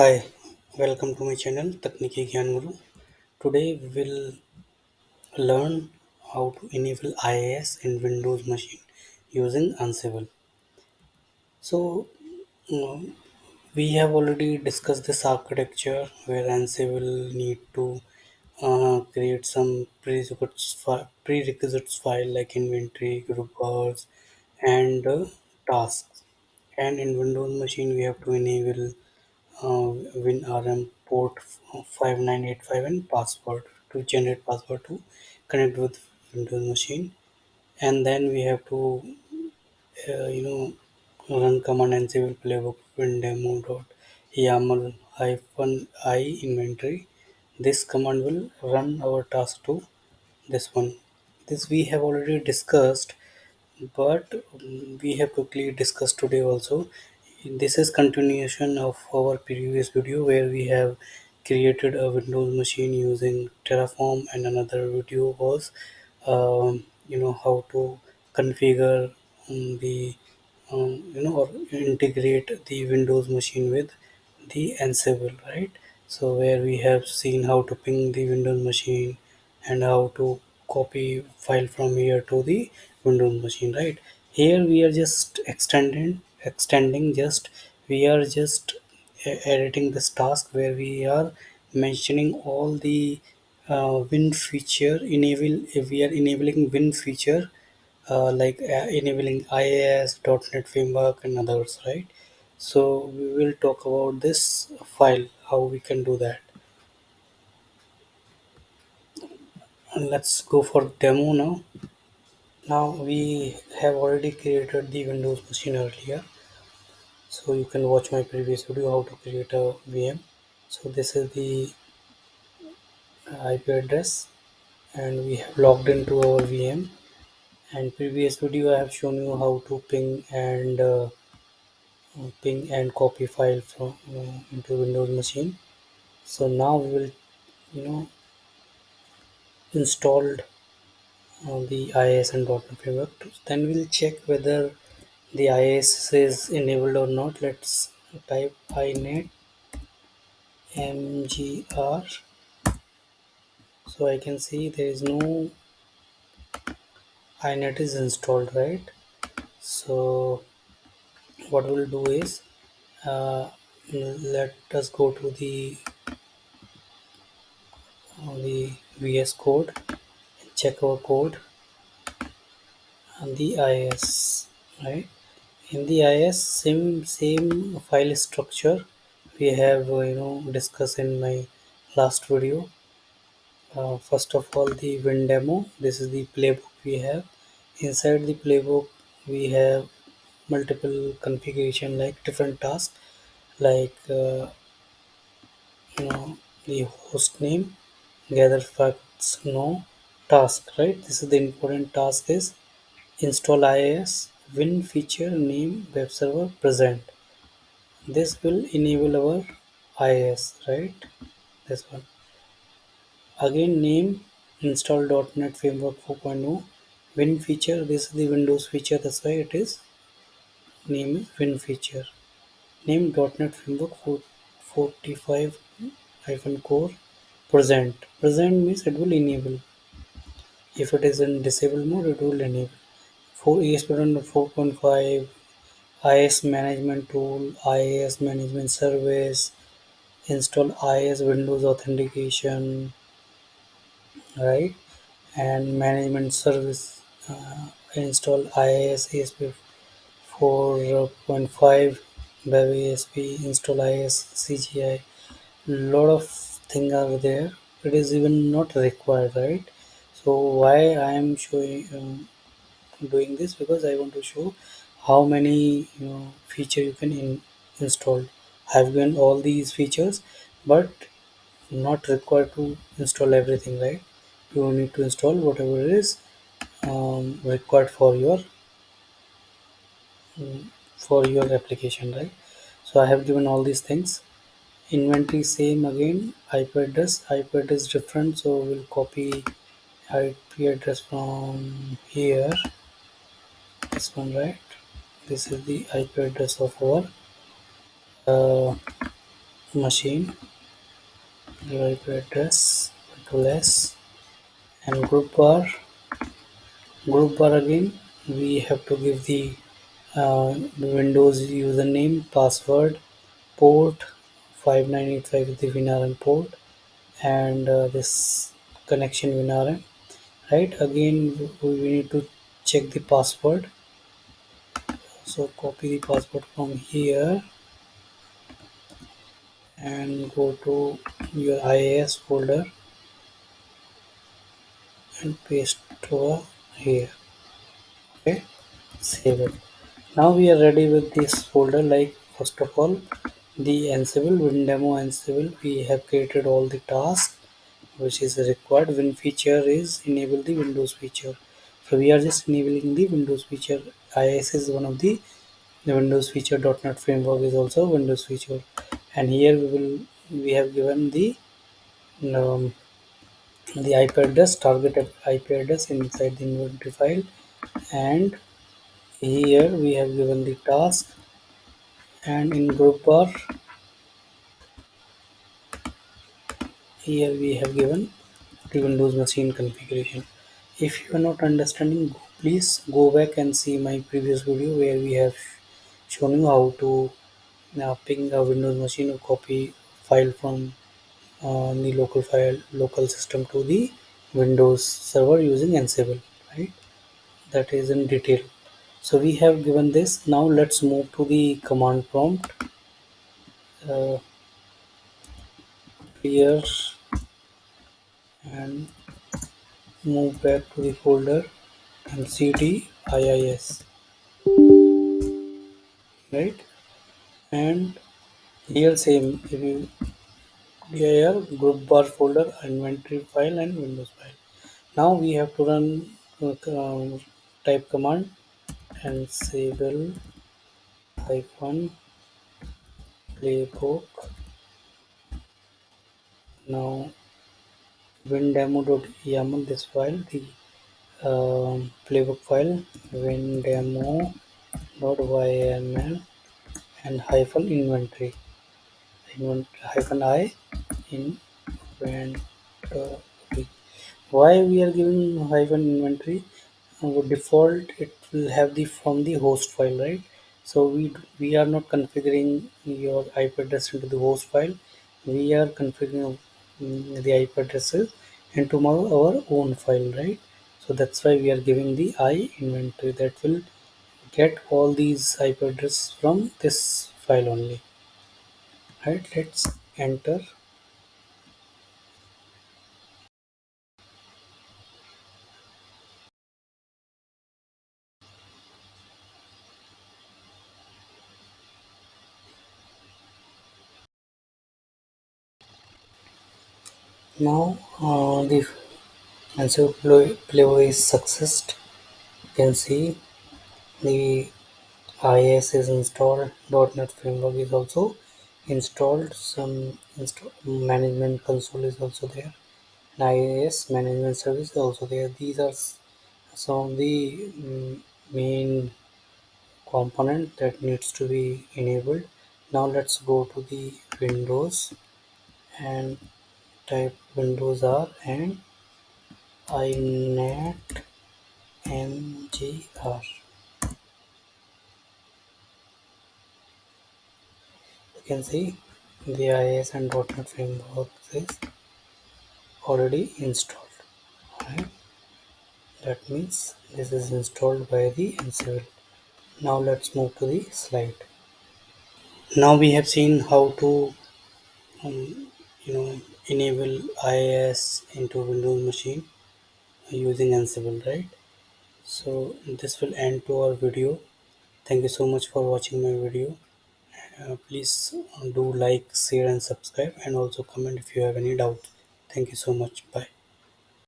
Hi, welcome to my channel Takniki Gyan Guru. Today we will learn how to enable IIS in Windows machine using Ansible. So um, we have already discussed this architecture where Ansible need to create some prerequisites file like inventory, group bars, and tasks. And in Windows machine we have to enable Winrm port 5985 and password to generate password to connect with Windows machine, and then we have to uh, you know run command Ansible playbook windemo dot yaml hyphen I inventory. This command will run our task to this one. This we have already discussed, but we have quickly discussed today also. This is continuation of our previous video where we have created a Windows machine using Terraform, and another video was how to configure the or integrate the Windows machine with the Ansible, right? So where we have seen how to ping the Windows machine and how to copy file from here to the Windows machine, right? Here we are just extending just we are just editing this task where we are mentioning all the Win feature enable. We are enabling Win feature like enabling IIS, .NET Framework, and others, right? So we will talk about this file, how we can do that. And let's go for demo now. Now we have already created the Windows machine earlier, so you can watch my previous video how to create a VM. So this is the IP address, and we have logged into our VM. And previous video I have shown you how to ping and copy file from into Windows machine. So now we will you know installed the IIS and .NET framework. Then we'll check whether the IIS is enabled or not. Let's type inet mgr, so I can see there is no inet is installed, right? So what we'll do is let us go to the VS code, check our code and the IIS, right? In the IIS, same file structure we have discussed in my last video. First of all, the Win demo. This is the playbook we have. Inside the playbook, we have multiple configuration like different tasks, like the host name, gather facts, no task. Right. This is the important task is install IIS, Win feature name web server present. This will enable our IIS, right? This one. Again, name install .NET Framework 4.0. Win feature. This is the Windows feature. That's why it is name is Win feature. Name .NET Framework 45 hyphen core present. Present means it will enable. If it is in disable mode, it will enable. For ESP 4.5, IIS management tool, IIS management service, install IIS Windows authentication, right? And management service, install IIS ASP 4.5, web ASP, install IIS CGI. Lot of things are there. It is even not required, right? So why I am showing doing this, because I want to show how many feature you can install. I've given all these features, but not required to install everything, right? You need to install whatever is required for your application, right? So I have given all these things. Inventory same again. IP address different, so we'll copy IP address from here, this one, right? This is the IP address of our machine, your IP address, Control S, and group bar again. We have to give the Windows username, password, port 5985 is the Winrm port, and this connection Winrm. Right, again we need to check the password. So copy the password from here and go to your IIS folder and paste over here. Okay, save it. Now we are ready with this folder. Like, first of all, the Ansible WinDemo Ansible, we have created all the tasks which is required. Win feature is enable the Windows feature, so we are just enabling the Windows feature. IIS is one of the Windows feature. .NET framework is also Windows feature, and here we have given um, the IP address, target IP address inside the inventory file, and here we have given the task, and in group bar here we have given the Windows machine configuration. If you are not understanding, please go back and see my previous video where we have shown you how to ping a Windows machine or copy file from the local system to the Windows server using Ansible, right? That is in detail. So we have given this. Now let's move to the command prompt. Uh, Clear and move back to the folder and cd IIS, right? And here same, if you here group bar folder, inventory file, and Windows file. Now we have to run type command Ansible hyphen playbook. Now windemo.yaml, this file, the playbook file, windemo.yml, and hyphen inventory, hyphen I inventory. Why we are giving hyphen inventory? Default it will have the from the host file, right? So we are not configuring your IP address into the host file. We are configuring the IP addresses into our own file, right? So that's why we are giving the I inventory, that will get all these IP address from this file only, right? Let's enter. Now the Ansible Playbook is success. You can see the IIS is installed. .NET Framework is also installed. Some management console is also there. And IIS management service is also there. These are some of the main component that needs to be enabled. Now let's go to the Windows and type Windows R and inet mgr. You can see the IIS and .NET framework is already installed. Right? That means this is installed by the Ansible. Now let's move to the slide. Now we have seen how to you know enable IIS into Windows machine using Ansible, right? So this will end to our video. Thank you so much for watching my video. Please do like, share, and subscribe, and also comment if you have any doubt. Thank you so much. Bye.